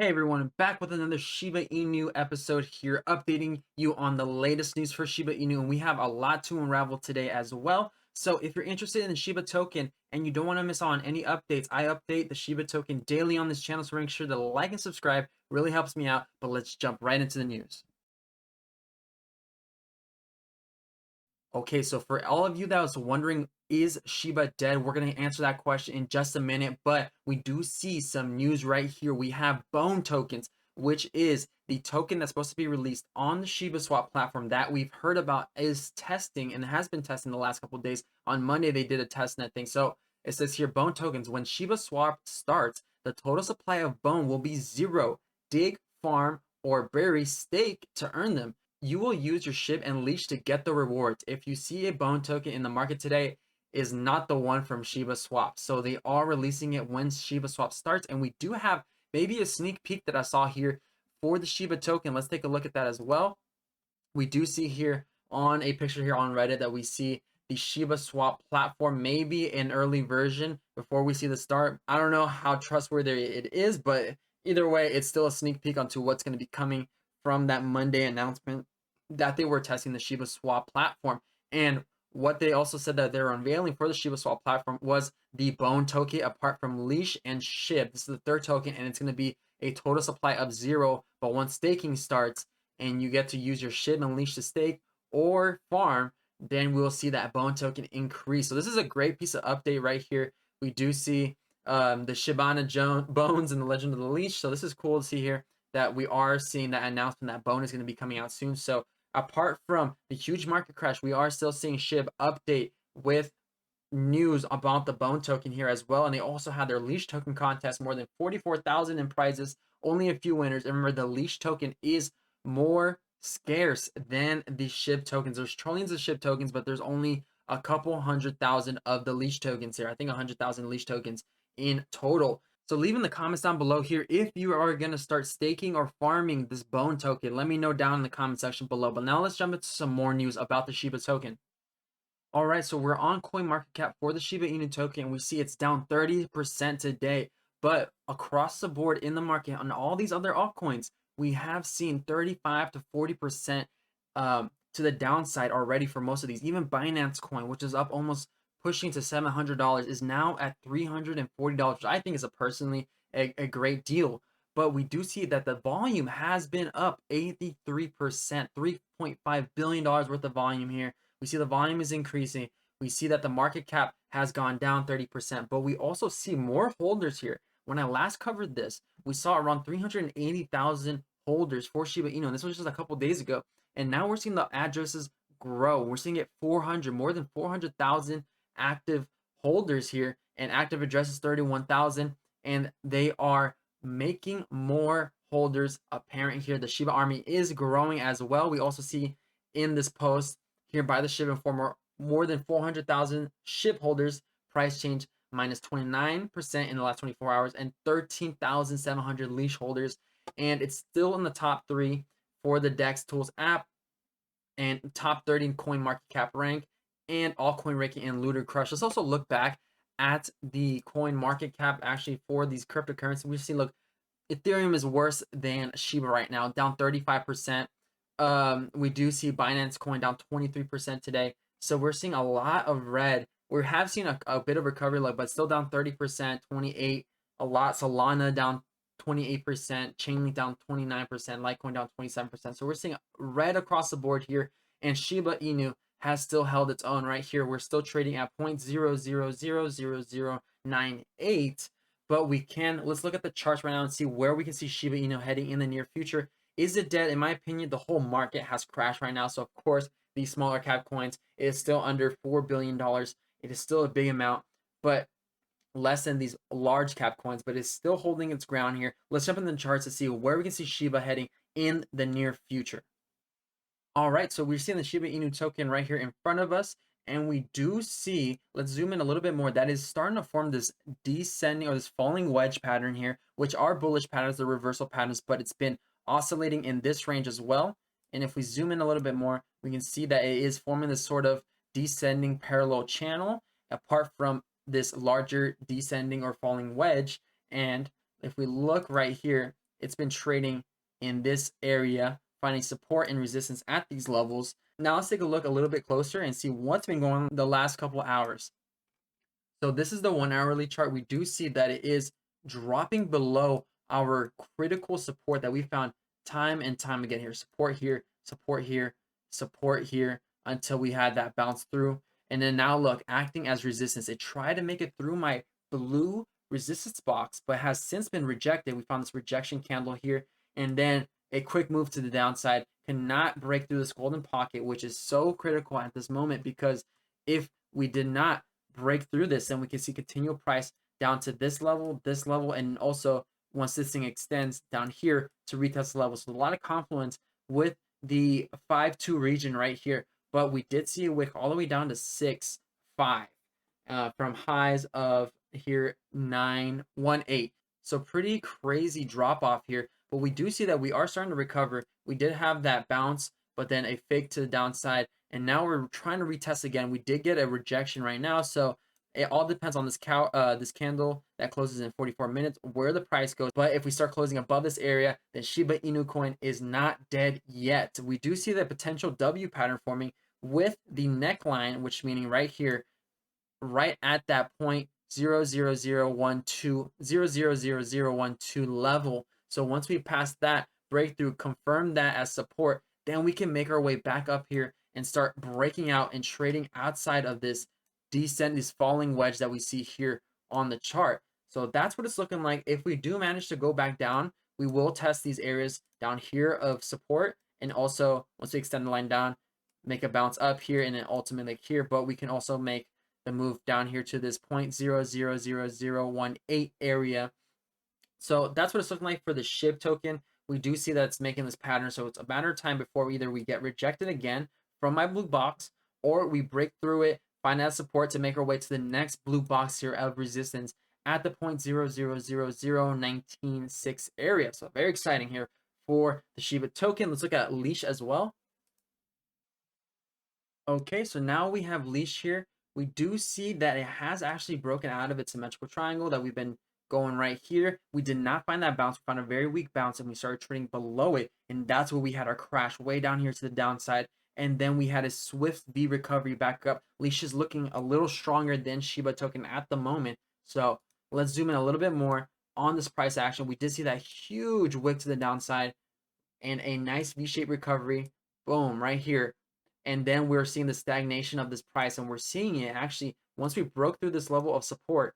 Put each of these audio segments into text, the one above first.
Hey everyone, back with another Shiba Inu episode here, updating you on the latest news for Shiba Inu, and we have a lot to unravel today as well. So if you're interested in the Shiba token and you don't want to miss out on any updates, I update the Shiba token daily on this channel, so make sure to like and subscribe, really helps me out. But let's jump right into the news. Okay, so for all of you that was wondering, is Shiba dead? We're going to answer that question in just a minute, but we do see some news right here. We have Bone tokens, which is the token that's supposed to be released on the Shibaswap platform that we've heard about is testing and has been testing the last couple of days. On Monday, they did a testnet thing. So it says here, Bone tokens, when Shibaswap starts, the total supply of Bone will be 0. Dig, farm, or bury, stake to earn them. You will use your Shib and leash to get the rewards. If you see a Bone token in the market today, is not the one from Shibaswap. So they are releasing it when Shibaswap starts, and we do have maybe a sneak peek that I saw here for the Shiba token. Let's take a look at that as well. We do see here on a picture here on Reddit that we see the Shibaswap platform, maybe an early version before we see the start. I don't know how trustworthy it is, but either way, it's still a sneak peek onto what's going to be coming from that Monday announcement that they were testing the Shibaswap platform. And what they also said that they're unveiling for the Shibaswap platform was the Bone token apart from Leash and Shib. This is the third token, and it's going to be a total supply of 0. But once staking starts and you get to use your Shib and Leash to stake or farm, then we'll see that Bone token increase. So this is a great piece of update right here. We do see the Shiba Inu bones and the Legend of the Leash. So this is cool to see here that we are seeing that announcement that Bone is going to be coming out soon. So apart from the huge market crash, we are still seeing Shib update with news about the Bone token here as well. And they also had their Leash token contest, more than 44,000 in prizes, only a few winners. And remember, the Leash token is more scarce than the Shib tokens. There's trillions of Shib tokens, but there's only a couple 100,000 of the Leash tokens here. I think 100,000 Leash tokens in total. So leave in the comments down below here if you are going to start staking or farming this Bone token. Let me know down in the comment section below. But now let's jump into some more news about the Shiba token. All right, so we're on CoinMarketCap for the Shiba Inu token. We see it's down 30% today. But across the board in the market on all these other altcoins, we have seen 35 to 40% to the downside already for most of these. Even Binance Coin, which is up almost pushing to $700, is now at $340, which I think is personally a great deal. But we do see that the volume has been up 83%, $3.5 billion worth of volume here. We see the volume is increasing. We see that the market cap has gone down 30%, but we also see more holders here. When I last covered this, we saw around 380,000 holders for Shiba Inu, and this was just a couple days ago. And now we're seeing the addresses grow. We're seeing it 400, more than 400,000 active holders here, and active addresses 31,000, and they are making more holders apparent here. The Shiba army is growing as well. We also see in this post here by the Shib Informer, more than 400,000 Shib holders, price change minus 29% in the last 24 hours, and 13,700 leash holders. And it's still in the top 3 for the DEX Tools app, and top 30 in coin market cap rank, and altcoin ranking and looter crush. Let's also look back at the coin market cap actually for these cryptocurrencies. We've seen, look, Ethereum is worse than Shiba right now, down 35%. We do see Binance Coin down 23% today. So we're seeing a lot of red. We have seen a bit of recovery, but still down 30%, 28%, a lot. Solana down 28%, Chainlink down 29%, Litecoin down 27%. So we're seeing red across the board here, and Shiba Inu has still held its own right here. We're still trading at 0.000098, but let's look at the charts right now and see where we can see Shiba Inu heading in the near future. Is it dead? In my opinion, the whole market has crashed right now. So of course, these smaller cap coins is still under $4 billion. It is still a big amount, but less than these large cap coins, but it's still holding its ground here. Let's jump in the charts to see where we can see Shiba heading in the near future. All right, so we're seeing the Shiba Inu token right here in front of us, and we do see, let's zoom in a little bit more, that is starting to form this descending or this falling wedge pattern here, which are bullish patterns, the reversal patterns, but it's been oscillating in this range as well. And if we zoom in a little bit more, we can see that it is forming this sort of descending parallel channel apart from this larger descending or falling wedge. And if we look right here, it's been trading in this area, finding support and resistance at these levels. Now let's take a look a little bit closer and see what's been going on the last couple hours. So this is the 1 hourly chart. We do see that it is dropping below our critical support that we found time and time again here. Support here, support here, support here, until we had that bounce through. And then now look, acting as resistance. It tried to make it through my blue resistance box, but has since been rejected. We found this rejection candle here, and then a quick move to the downside. Cannot break through this golden pocket, which is so critical at this moment, because if we did not break through this, then we can see continual price down to this level, and also once this thing extends down here to retest the level. So a lot of confluence with the 5-2 region right here, but we did see a wick all the way down to 6-5 from highs of here 9-1-8. So pretty crazy drop off here, but we do see that we are starting to recover. We did have that bounce, but then a fake to the downside, and now we're trying to retest again. We did get a rejection right now, so it all depends on this candle that closes in 44 minutes, where the price goes. But if we start closing above this area, then Shiba Inu coin is not dead yet. We do see the potential W pattern forming with the neckline, which meaning right here, right at that point 0.00012 level. So once we pass that breakthrough, confirm that as support, then we can make our way back up here and start breaking out and trading outside of this descent, this falling wedge that we see here on the chart. So that's what it's looking like. If we do manage to go back down, we will test these areas down here of support, and also once we extend the line down, make a bounce up here and then ultimately here. But we can also make the move down here to this 0.000018 area. So that's what it's looking like for the Shib token. We do see that it's making this pattern, so it's a matter of time before either we get rejected again from my blue box, or we break through it, find that support to make our way to the next blue box here of resistance at the 0.0000196 area. So very exciting here for the Shiba token. Let's look at leash as well. Okay, so now we have leash here. We do see that it has actually broken out of its symmetrical triangle that we've been going right here. We did not find that bounce. We found a very weak bounce, and we started trading below it, and that's where we had our crash way down here to the downside, and then we had a swift V recovery back up. Leash is looking a little stronger than Shiba token at the moment. So let's zoom in a little bit more on this price action. We did see that huge wick to the downside and a nice V-shaped recovery. Boom, right here. And then we're seeing the stagnation of this price, and we're seeing it actually once we broke through this level of support,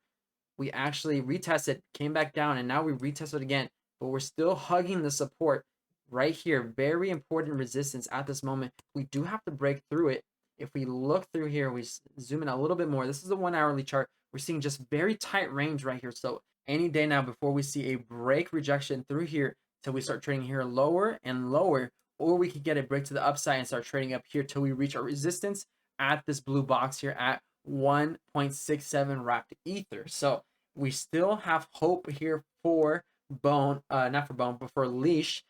we actually retested, came back down, and now we retested again, but we're still hugging the support right here. Very important resistance at this moment. We do have to break through it. If we look through here, we zoom in a little bit more. This is the 1 hourly chart. We're seeing just very tight range right here. So any day now before we see a break rejection through here till we start trading here lower and lower, or we could get a break to the upside and start trading up here till we reach our resistance at this blue box here at 1.67 wrapped ether. So we still have hope here for bone, not for bone, but for leash,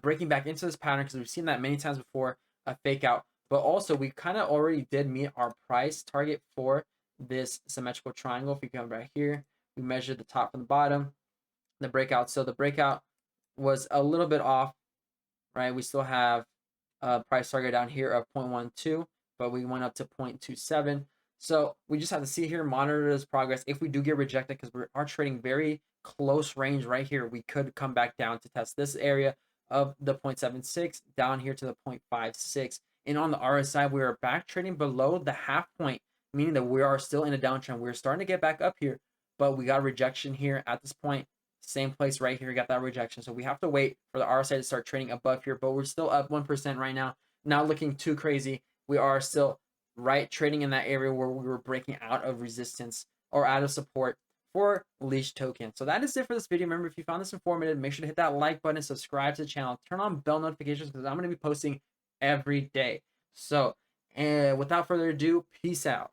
breaking back into this pattern, because we've seen that many times before, a fake out. But also we kind of already did meet our price target for this symmetrical triangle. If we come right here, we measure the top from the bottom, the breakout. So the breakout was a little bit off, right? We still have a price target down here of 0.12, but we went up to 0.27. So we just have to see here, monitor this progress. If we do get rejected, because we are trading very close range right here, we could come back down to test this area of the 0.76 down here to the 0.56. And on the RSI, we are back trading below the half point, meaning that we are still in a downtrend. We're starting to get back up here, but we got rejection here at this point. Same place right here, got that rejection. So we have to wait for the RSI to start trading above here, but we're still up 1% right now. Not looking too crazy. We are still right trading in that area where we were breaking out of resistance or out of support for leash token. So that is it for this video. Remember, if you found this informative, make sure to hit that like button, subscribe to the channel, turn on bell notifications, because I'm going to be posting every day. So, and without further ado, peace out.